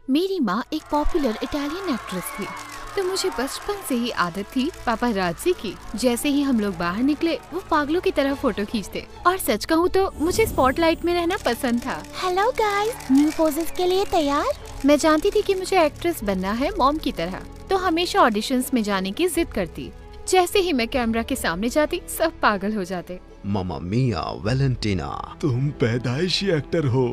मेरी माँ एक पॉपुलर इटालियन एक्ट्रेस थी, तो मुझे बचपन से ही आदत थी पापाराज़ी की। जैसे ही हम लोग बाहर निकले वो पागलों की तरह फोटो खींचते, और सच कहूँ तो मुझे स्पॉटलाइट में रहना पसंद था। हेलो गाइस, न्यू पोजेस के लिए तैयार? मैं जानती थी कि मुझे एक्ट्रेस बनना है मॉम की तरह, तो हमेशा ऑडिशंस में जाने की जिद करती। जैसे ही मैं कैमरा के सामने जाती सब पागल हो जाते। मामा मिया वैलेंटीना, तुम पैदाइशी एक्टर हो।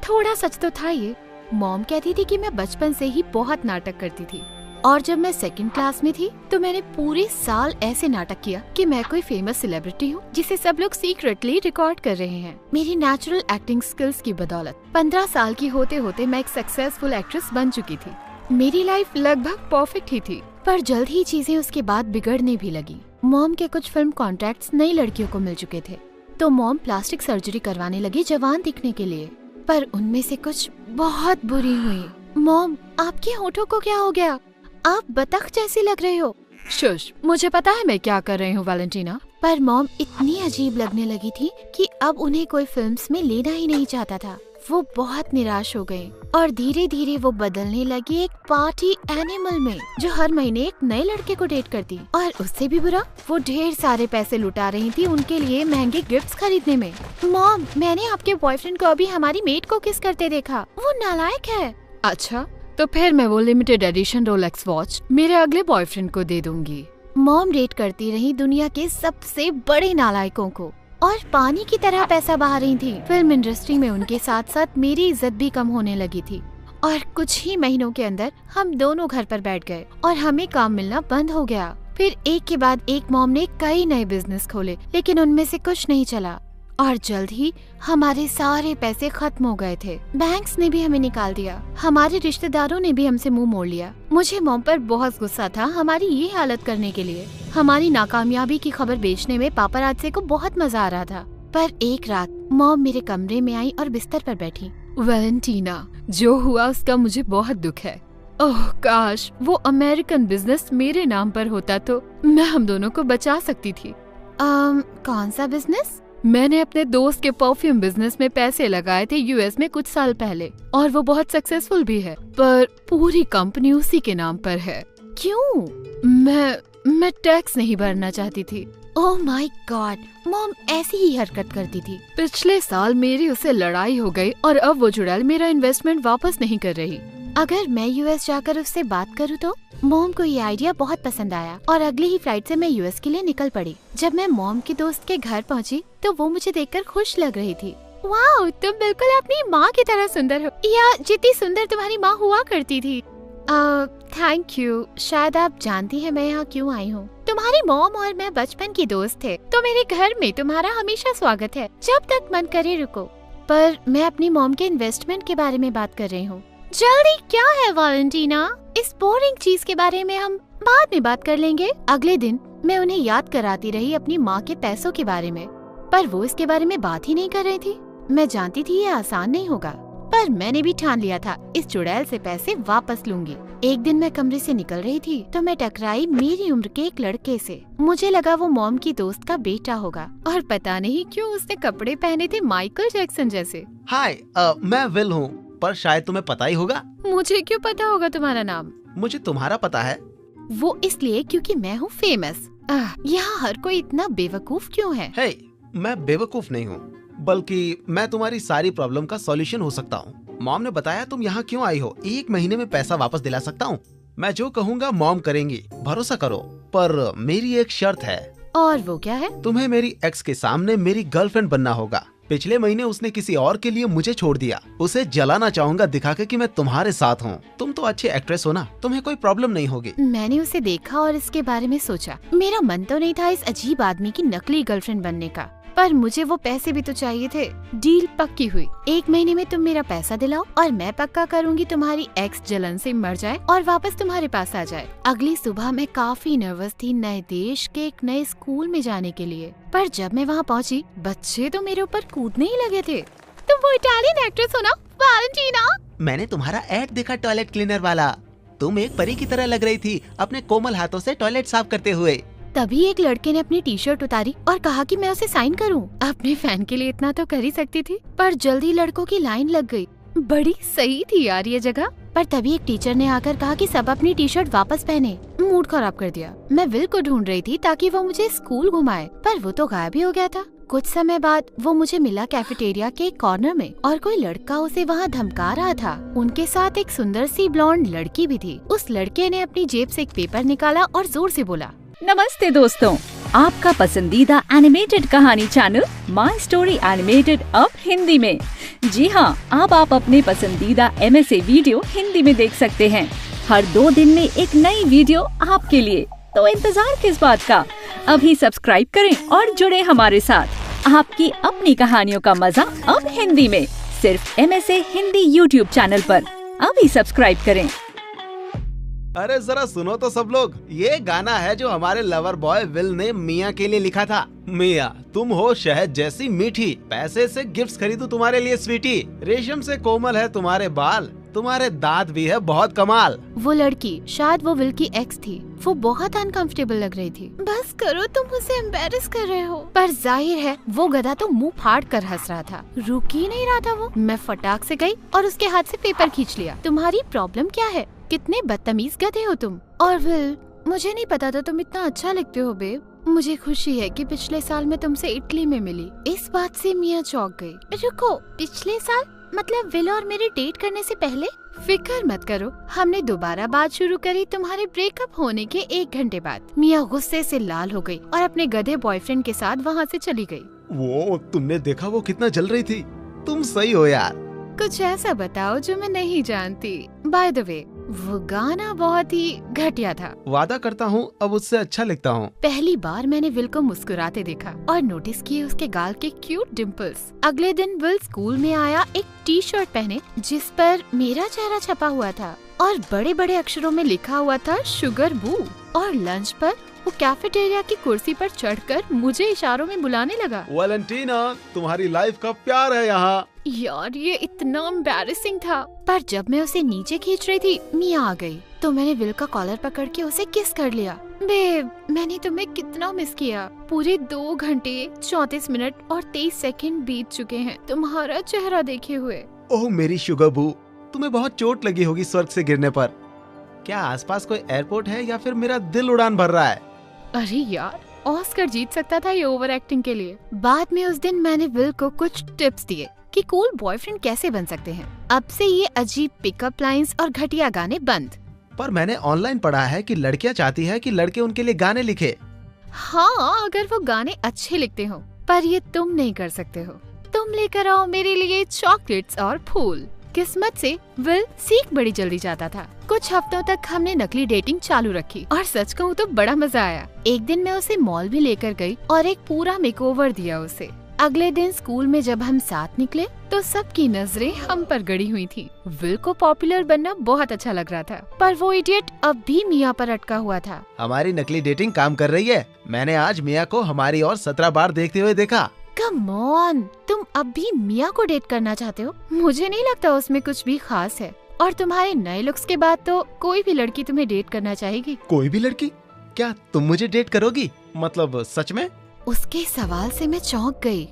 थोड़ा सच तो था ये। मॉम कहती थी कि मैं बचपन से ही बहुत नाटक करती थी, और जब मैं सेकंड क्लास में थी तो मैंने पूरे साल ऐसे नाटक किया कि मैं कोई फेमस सेलिब्रिटी हूँ जिसे सब लोग सीक्रेटली रिकॉर्ड कर रहे हैं। मेरी नेचुरल एक्टिंग स्किल्स की बदौलत 15 साल की होते होते मैं एक सक्सेसफुल एक्ट्रेस बन चुकी थी। मेरी लाइफ लगभग परफेक्ट ही थी, पर जल्द ही चीजें उसके बाद बिगड़ने भी लगी। मॉम के कुछ फिल्म कॉन्ट्रैक्ट्स नई लड़कियों को मिल चुके थे, तो मॉम प्लास्टिक सर्जरी करवाने लगी जवान दिखने के लिए, पर उनमें से कुछ बहुत बुरी हुई। मॉम, आपके होठों को क्या हो गया? आप बतख जैसी लग रहे हो। शुश, मुझे पता है मैं क्या कर रही हूँ वैलेंटीना। पर मॉम इतनी अजीब लगने लगी थी कि अब उन्हें कोई फिल्म्स में लेना ही नहीं चाहता था। वो बहुत निराश हो गई और धीरे धीरे वो बदलने लगी एक पार्टी एनिमल में, जो हर महीने एक नए लड़के को डेट करती। और उससे भी बुरा, वो ढेर सारे पैसे लुटा रही थी उनके लिए महंगे गिफ्ट्स खरीदने में। मॉम, मैंने आपके बॉयफ्रेंड को अभी हमारी मेट को किस करते देखा। वो नालायक है। अच्छा, तो फिर मैं वो लिमिटेड एडिशन रोलेक्स वॉच मेरे अगले बॉयफ्रेंड को दे दूंगी। मॉम डेट करती रही दुनिया के सबसे बड़े नालायकों को, और पानी की तरह पैसा बहा रही थी। फिल्म इंडस्ट्री में उनके साथ साथ मेरी इज्जत भी कम होने लगी थी, और कुछ ही महीनों के अंदर हम दोनों घर पर बैठ गए और हमें काम मिलना बंद हो गया। फिर एक के बाद एक मॉम ने कई नए बिजनेस खोले, लेकिन उनमें से कुछ नहीं चला, और जल्द ही हमारे सारे पैसे खत्म हो गए थे। बैंक्स ने भी हमें निकाल दिया, हमारे रिश्तेदारों ने भी हमसे मुंह मोड़ लिया। मुझे मॉम पर बहुत गुस्सा था हमारी ये हालत करने के लिए। हमारी नाकामयाबी की खबर बेचने में पापाराज़ी को बहुत मजा आ रहा था। पर एक रात मॉम मेरे कमरे में आई और बिस्तर पर बैठी। वैलेंटीना, जो हुआ उसका मुझे बहुत दुख है। ओह काश वो अमेरिकन बिजनेस मेरे नाम पर होता तो मैं हम दोनों को बचा सकती थी। कौन सा बिजनेस? मैंने अपने दोस्त के परफ्यूम बिजनेस में पैसे लगाए थे यूएस में कुछ साल पहले, और वो बहुत सक्सेसफुल भी है, पर पूरी कंपनी उसी के नाम पर है। क्यों? मैं टैक्स नहीं भरना चाहती थी। ओह माय गॉड, मॉम ऐसी ही हरकत करती थी। पिछले साल मेरी उससे लड़ाई हो गई और अब वो चुड़ैल मेरा इन्वेस्टमेंट वापस नहीं कर रही। अगर मैं यूएस जाकर उससे बात करूँ तो? मॉम को ये आइडिया बहुत पसंद आया और अगली ही फ्लाइट से मैं यूएस के लिए निकल पड़ी। जब मैं मॉम के दोस्त के घर पहुंची तो वो मुझे देखकर खुश लग रही थी। वाह, तुम बिल्कुल अपनी माँ की तरह सुंदर हो, या जितनी सुंदर तुम्हारी माँ हुआ करती थी। Thank you. शायद आप जानती हैं मैं यहाँ क्यों आई हूँ। तुम्हारी मॉम और मैं बचपन की दोस्त थे, तो मेरे घर में तुम्हारा हमेशा स्वागत है, जब तक मन करे रुको। पर मैं अपनी मॉम के इन्वेस्टमेंट के बारे में बात कर रही हूँ। जल्दी क्या है वैलेंटीना, इस बोरिंग चीज के बारे में हम बाद में बात कर लेंगे। अगले दिन मैं उन्हें याद कराती रही अपनी माँ के पैसों के बारे में, पर वो इसके बारे में बात ही नहीं कर रही थी। मैं जानती थी ये आसान नहीं होगा, पर मैंने भी ठान लिया था इस चुड़ैल से पैसे वापस लूंगी। एक दिन मैं कमरे से निकल रही थी तो मैं टकराई मेरी उम्र के एक लड़के से। मुझे लगा वो मॉम की दोस्त का बेटा होगा, और पता नहीं क्यों उसने कपड़े पहने थे माइकल जैक्सन जैसे। हाय, मैं विल हूँ, पर शायद तुम्हें पता ही होगा। मुझे क्यों पता होगा तुम्हारा नाम? मुझे तुम्हारा पता है। वो इसलिए क्योंकि मैं हूँ फेमस। यहाँ हर कोई इतना बेवकूफ क्यों है? हे, मैं बेवकूफ नहीं हूँ, बल्कि मैं तुम्हारी सारी प्रॉब्लम का सॉल्यूशन हो सकता हूँ। मॉम ने बताया तुम यहाँ क्यों आई हो, 1 महीने में पैसा वापस दिला सकता हूँ। मैं जो कहूँगा मॉम करेंगी, भरोसा करो। पर मेरी एक शर्त है। और वो क्या है? तुम्हें मेरी एक्स के सामने मेरी गर्लफ्रेंड बनना होगा। पिछले महीने उसने किसी और के लिए मुझे छोड़ दिया। उसे जलाना चाहूंगा दिखा के कि मैं तुम्हारे साथ हूँ। तुम तो अच्छी एक्ट्रेस हो ना, तुम्हें कोई प्रॉब्लम नहीं होगी। मैंने उसे देखा और इसके बारे में सोचा। मेरा मन तो नहीं था इस अजीब आदमी की नकली गर्लफ्रेंड बनने का, पर मुझे वो पैसे भी तो चाहिए थे। डील पक्की हुई। 1 महीने में तुम मेरा पैसा दिलाओ और मैं पक्का करूंगी तुम्हारी एक्स जलन से मर जाए और वापस तुम्हारे पास आ जाए। अगली सुबह मैं काफी नर्वस थी नए देश के एक नए स्कूल में जाने के लिए, पर जब मैं वहाँ पहुँची बच्चे तो मेरे ऊपर कूदने ही लगे थे। तुम वो इटालियन एक्ट्रेस हो ना वैलेंटीना? मैंने तुम्हारा एड देखा टॉयलेट क्लीनर वाला। तुम एक परी की तरह लग रही थी अपने कोमल हाथों से टॉयलेट साफ करते हुए। तभी एक लड़के ने अपनी टी शर्ट उतारी और कहा कि मैं उसे साइन करूं। अपने फैन के लिए इतना तो कर ही सकती थी, पर जल्दी लड़कों की लाइन लग गई। बड़ी सही थी यार ये जगह। पर तभी एक टीचर ने आकर कहा कि सब अपनी टी शर्ट वापस पहने। मूड खराब कर दिया। मैं विल को ढूंढ रही थी ताकि वो मुझे स्कूल घुमाए, पर वो तो गायब ही हो गया था। कुछ समय बाद वो मुझे मिला कैफेटेरिया के एक कॉर्नर में, और कोई लड़का उसे वहाँ धमका रहा था। उनके साथ एक सुंदर सी ब्लॉन्ड लड़की भी थी। उस लड़के ने अपनी जेब से एक पेपर निकाला और जोर से बोला, नमस्ते दोस्तों, आपका पसंदीदा एनिमेटेड कहानी चैनल माई स्टोरी एनिमेटेड अब हिंदी में। जी हाँ, अब आप अपने पसंदीदा MSA वीडियो हिंदी में देख सकते हैं। हर 2 दिन में एक नई वीडियो आपके लिए, तो इंतजार किस बात का, अभी सब्सक्राइब करें और जुड़े हमारे साथ। आपकी अपनी कहानियों का मजा अब हिंदी में, सिर्फ MSA हिंदी YouTube चैनल पर। अभी सब्सक्राइब करें। अरे जरा सुनो तो सब लोग, ये गाना है जो हमारे लवर बॉय विल ने मिया के लिए लिखा था। मिया, तुम हो शहद जैसी मीठी, पैसे से गिफ्ट्स खरीदूं तुम्हारे लिए स्वीटी, रेशम से कोमल है तुम्हारे बाल, तुम्हारे दांत भी है बहुत कमाल। वो लड़की, शायद वो विल की एक्स थी, वो बहुत अनकंफर्टेबल लग रही थी। बस करो, तुम उसे एम्बेरस कर रहे हो। पर जाहिर है वो गधा तो मुंह फाड़ कर हंस रहा था, रुक ही नहीं रहा था वो। मैं फटाक से गई और उसके हाथ से पेपर खींच लिया। तुम्हारी प्रॉब्लम क्या है? कितने बदतमीज गधे हो तुम। और विल, मुझे नहीं पता था तुम इतना अच्छा लिखते हो बेब। मुझे खुशी है कि पिछले साल मैं तुमसे इटली में मिली। इस बात से मिया चौंक गई। रुको, पिछले साल? मतलब विल और मेरे डेट करने से पहले? फिक्र मत करो, हमने दोबारा बात शुरू करी तुम्हारे ब्रेकअप होने के 1 घंटे बाद। मिया गुस्से से लाल हो गई और अपने गधे बॉयफ्रेंड के साथ वहाँ से चली गई। वो तुमने देखा वो कितना जल रही थी? तुम सही हो यार। कुछ ऐसा बताओ जो मैं नहीं जानती। बाय द वे, वो गाना बहुत ही घटिया था। वादा करता हूँ अब उससे अच्छा लिखता हूँ। पहली बार मैंने विल को मुस्कुराते देखा और नोटिस किए उसके गाल के क्यूट डिम्पल्स। अगले दिन विल स्कूल में आया एक T-शर्ट पहने जिस पर मेरा चेहरा छपा हुआ था और बड़े बड़े अक्षरों में लिखा हुआ था शुगर बू। और लंच पर वो कैफेटेरिया की कुर्सी पर चढ़कर मुझे इशारों में बुलाने लगा। वैलेंटीना, तुम्हारी लाइफ का प्यार है यहाँ। यार, ये इतना एम्बैरेसिंग था। पर जब मैं उसे नीचे खींच रही थी, मिया आ गई तो मैंने विल का कॉलर पकड़ के उसे किस कर लिया। बेब, मैंने तुम्हें कितना मिस किया। पूरे 2 घंटे 34 मिनट और 23 सेकंड बीत चुके हैं तुम्हारा चेहरा देखे हुए। ओह मेरी शुगर बू, तुम्हें बहुत चोट लगी होगी स्वर्ग से गिरने पर। क्या आसपास कोई एयरपोर्ट है या फिर मेरा दिल उड़ान भर रहा है? अरे यार, ऑस्कर जीत सकता था ये ओवर एक्टिंग के लिए। बाद में उस दिन मैंने विल को कुछ टिप्स दिए कि कूल बॉयफ्रेंड कैसे बन सकते हैं। अब से ये अजीब पिकअप लाइंस और घटिया गाने बंद। पर मैंने ऑनलाइन पढ़ा है कि लड़कियां चाहती है कि लड़के उनके लिए गाने लिखे। हाँ, अगर वो गाने अच्छे लिखते हो, पर ये तुम नहीं कर सकते हो। तुम लेकर आओ मेरे लिए चॉकलेट्स और फूल। किस्मत से विल सीख बड़ी जल्दी जाता था। कुछ हफ्तों तक हमने नकली डेटिंग चालू रखी और सच कहूँ तो बड़ा मजा आया। एक दिन मैं उसे मॉल भी लेकर गई और एक पूरा मेकओवर दिया उसे। अगले दिन स्कूल में जब हम साथ निकले तो सबकी नजरें हम पर गड़ी हुई थी। विल को पॉपुलर बनना बहुत अच्छा लग रहा था, पर वो इडियट अब भी मिया पर अटका हुआ था। हमारी नकली डेटिंग काम कर रही है। मैंने आज मिया को हमारी ओर 17 बार देखते हुए देखा। कम ऑन, तुम अब भी मिया को डेट करना चाहते हो? मुझे नहीं लगता उसमें कुछ भी खास है। और तुम्हारे नए लुक्स के बाद तो कोई भी लड़की तुम्हें डेट करना चाहेगी। कोई भी लड़की? क्या तुम मुझे डेट करोगी? मतलब सच में? उसके सवाल से मैं चौंक गई।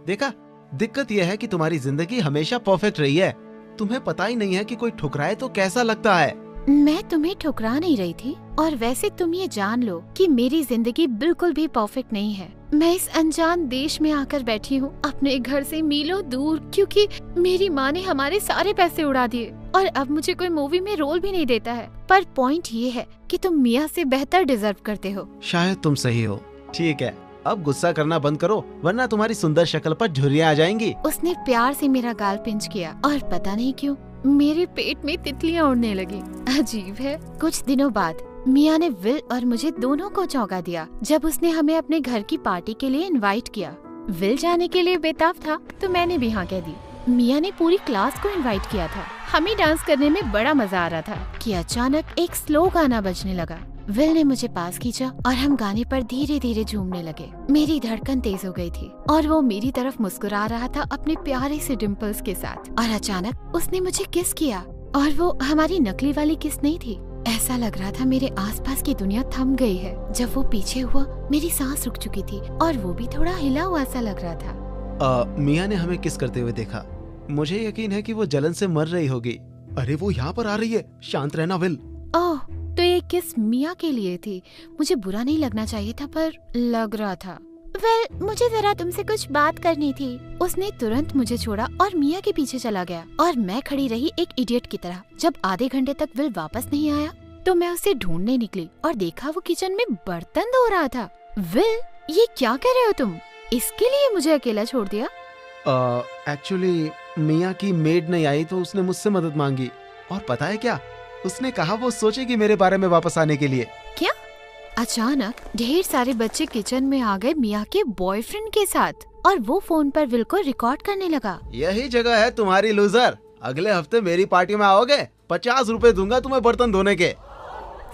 देखा, दिक्कत यह है कि तुम्हारी जिंदगी हमेशा परफेक्ट रही है। तुम्हें पता ही नहीं है कि कोई ठुकराए तो कैसा लगता है। मैं तुम्हें ठुकरा नहीं रही थी, और वैसे तुम ये जान लो कि मेरी जिंदगी बिल्कुल भी परफेक्ट नहीं है। मैं इस अनजान देश में आकर बैठी हूँ, अपने घर से मीलों दूर, क्योंकि मेरी माँ ने हमारे सारे पैसे उड़ा दिए और अब मुझे कोई मूवी में रोल भी नहीं देता है। पर पॉइंट ये है कि तुम मिया से बेहतर डिजर्व करते हो। शायद तुम सही हो। ठीक है, अब गुस्सा करना बंद करो, वरना तुम्हारी सुंदर शक्ल पर झुर्रियां आ जाएंगी। उसने प्यार से मेरा गाल पिंच किया और पता नहीं क्यों मेरे पेट में तितलियां उड़ने लगी। अजीब है। कुछ दिनों बाद मिया ने विल और मुझे दोनों को चौंका दिया जब उसने हमें अपने घर की पार्टी के लिए इनवाइट किया। विल जाने के लिए बेताब था तो मैंने भी हाँ कह दी। मिया ने पूरी क्लास को इनवाइट किया था। हमें डांस करने में बड़ा मजा आ रहा था कि अचानक एक स्लो गाना बजने लगा। विल ने मुझे पास खींचा और हम गाने पर धीरे धीरे झूमने लगे। मेरी धड़कन तेज हो गई थी और वो मेरी तरफ मुस्कुरा रहा था अपने प्यारे से डिम्पल्स के साथ। और अचानक उसने मुझे किस किया, और वो हमारी नकली वाली किस नहीं थी। ऐसा लग रहा था मेरे आसपास की दुनिया थम गई है। जब वो पीछे हुआ मेरी सांस रुक चुकी थी और वो भी थोड़ा हिला हुआ सा लग रहा था। मिया ने हमें किस करते हुए देखा। मुझे यकीन है कि वो जलन से मर रही होगी। अरे वो यहाँ पर आ रही है, शांत रहना विल। ओह, तो ये किस मिया के लिए थी? मुझे बुरा नहीं लगना चाहिए था पर लग रहा था। वेल, मुझे जरा तुमसे कुछ बात करनी थी। उसने तुरंत मुझे छोड़ा और मिया के पीछे चला गया और मैं खड़ी रही एक इडियट की तरह। जब आधे घंटे तक विल वापस नहीं आया तो मैं उसे ढूंढने निकली और देखा वो किचन में बर्तन धो रहा था। विल, ये क्या कर रहे हो तुम? इसके लिए मुझे अकेला छोड़ दिया? एक्चुअली मिया की मेड नहीं आई तो उसने मुझसे मदद मांगी और पता है क्या, उसने कहा वो सोचेगी मेरे बारे में वापस आने के लिए। क्या? अचानक ढेर सारे बच्चे किचन में आ गए मिया के बॉयफ्रेंड के साथ और वो फोन पर विल को रिकॉर्ड करने लगा। यही जगह है तुम्हारी लूजर, अगले हफ्ते मेरी पार्टी में आओगे, 50 रुपए दूंगा तुम्हें बर्तन धोने के।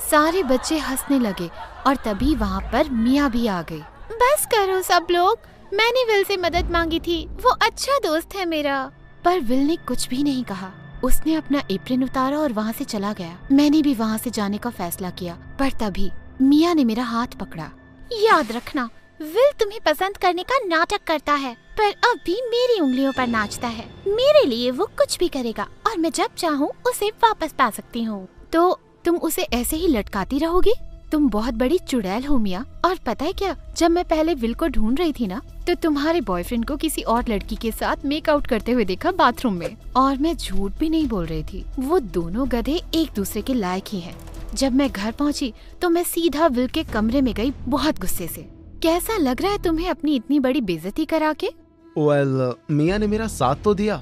सारे बच्चे हंसने लगे और तभी वहाँ पर मिया भी आ गई। बस करो सब लोग, मैंने विल से मदद मांगी थी, वो अच्छा दोस्त है मेरा। पर विल ने कुछ भी नहीं कहा। उसने अपना एप्रिन उतारा और वहाँ से चला गया। मैंने भी वहाँ से जाने का फैसला किया पर तभी मिया ने मेरा हाथ पकड़ा। याद रखना, विल तुम्हें पसंद करने का नाटक करता है पर अब भी मेरी उंगलियों पर नाचता है। मेरे लिए वो कुछ भी करेगा और मैं जब चाहूँ उसे वापस पा सकती हूँ। तो तुम उसे ऐसे ही लटकाती रहोगी? तुम बहुत बड़ी चुड़ैल हो मिया। और पता है क्या, जब मैं पहले विल को ढूंढ रही थी ना तो तुम्हारे बॉयफ्रेंड को किसी और लड़की के साथ मेकआउट करते हुए देखा बाथरूम में। और मैं झूठ भी नहीं बोल रही थी, वो दोनों गधे एक दूसरे के लायक ही हैं। जब मैं घर पहुंची तो मैं सीधा विल के कमरे में गई बहुत गुस्से से। कैसा लग रहा है तुम्हें अपनी इतनी बड़ी बेइज्जती करा के? वेल, मिया ने मेरा साथ तो दिया।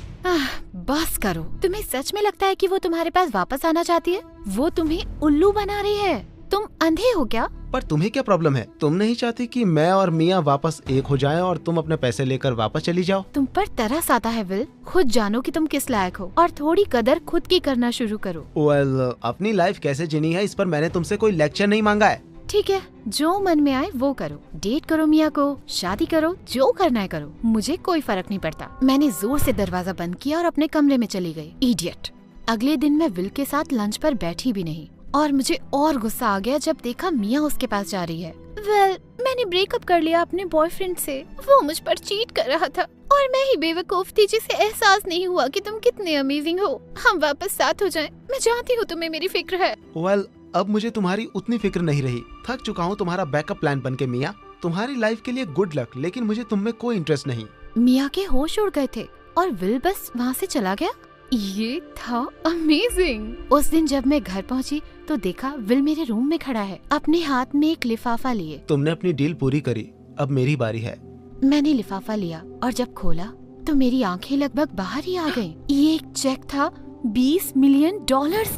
बस करो, तुम्हें सच में लगता है कि वो तुम्हारे पास वापस आना चाहती है? वो तुम्हें उल्लू बना रही है। तुम अंधे हो क्या? पर तुम्हें क्या प्रॉब्लम है? तुम नहीं चाहती कि मैं और मिया वापस एक हो जाएं और तुम अपने पैसे लेकर वापस चली जाओ? तुम पर तरस आता है विल। खुद जानो कि तुम किस लायक हो और थोड़ी कदर खुद की करना शुरू करो। वेल, अपनी लाइफ कैसे जीनी है इस पर मैंने तुमसे कोई लेक्चर नहीं मांगा है। ठीक है, जो मन में आए वो करो। डेट करो मिया को, शादी करो, जो करना है करो, मुझे कोई फर्क नहीं पड़ता। मैंने जोर से दरवाजा बंद किया और अपने कमरे में चली गई। इडियट। अगले दिन मैं विल के साथ लंच पर बैठी भी नहीं और मुझे और गुस्सा आ गया जब देखा मिया उसके पास जा रही है। वेल, मैंने ब्रेकअप कर लिया अपने बॉयफ्रेंड से। वो मुझ पर चीट कर रहा था और मैं ही बेवकूफ थी जिसे एहसास नहीं हुआ कि तुम कितने अमेजिंग हो। हम वापस साथ हो जाएं। मैं जानती हूँ तुम्हें मेरी फिक्र है। वेल, अब मुझे तुम्हारी उतनी फिक्र नहीं रही। थक चुका हूँ तुम्हारा बैकअप प्लान बनके मिया। तुम्हारी लाइफ के लिए गुड लक, लेकिन मुझे तुम में कोई इंटरेस्ट नहीं। मिया के होश उड़ गए थे और विल बस वहाँ से चला गया। ये था अमेजिंग। उस दिन जब मैं घर पहुँची तो देखा विल मेरे रूम में खड़ा है, अपने हाथ में एक लिफाफा लिए। तुमने अपनी डील पूरी करी, अब मेरी बारी है। मैंने लिफाफा लिया और जब खोला तो मेरी आंखें लगभग बाहर ही आ गईं। ये एक चेक था $20 मिलियन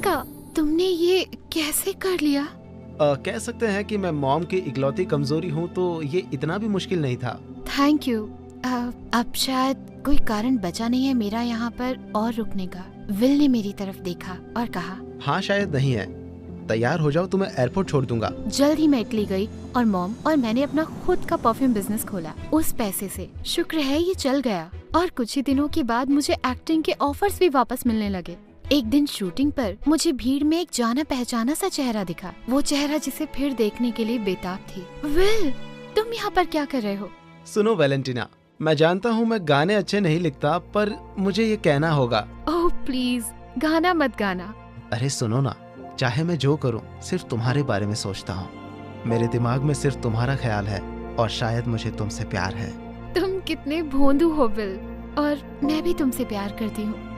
का। तुमने ये कैसे कर लिया? कह सकते हैं कि मैं मॉम की इकलौती कमजोरी हूँ, तो ये इतना भी मुश्किल नहीं था। Thank you. अब शायद कोई कारण बचा नहीं है मेरा यहाँ पर और रुकने का। विल ने मेरी तरफ देखा और कहा, हाँ शायद नहीं है, तैयार हो जाओ, तुम्हें एयरपोर्ट छोड़ दूंगा। जल्द ही मैं इटली गई और मॉम और मैंने अपना खुद का परफ्यूम बिजनेस खोला उस पैसे से। शुक्र है ये चल गया और कुछ ही दिनों के बाद मुझे एक्टिंग के ऑफर्स भी वापस मिलने लगे। एक दिन शूटिंग पर मुझे भीड़ में एक जाना पहचाना सा चेहरा दिखा, वो चेहरा जिसे फिर देखने के लिए बेताब थी। विल, तुम यहाँ पर क्या कर रहे हो? सुनो वैलेंटिना, मैं जानता हूँ मैं गाने अच्छे नहीं लिखता, पर मुझे ये कहना होगा। ओह प्लीज, गाना मत गाना। अरे सुनो ना, चाहे मैं जो करूँ सिर्फ तुम्हारे बारे में सोचता हूँ। मेरे दिमाग में सिर्फ तुम्हारा ख्याल है और शायद मुझे तुमसे प्यार है। तुम कितने भोंदू हो विल, और मैं भी तुमसे प्यार करती हूँ।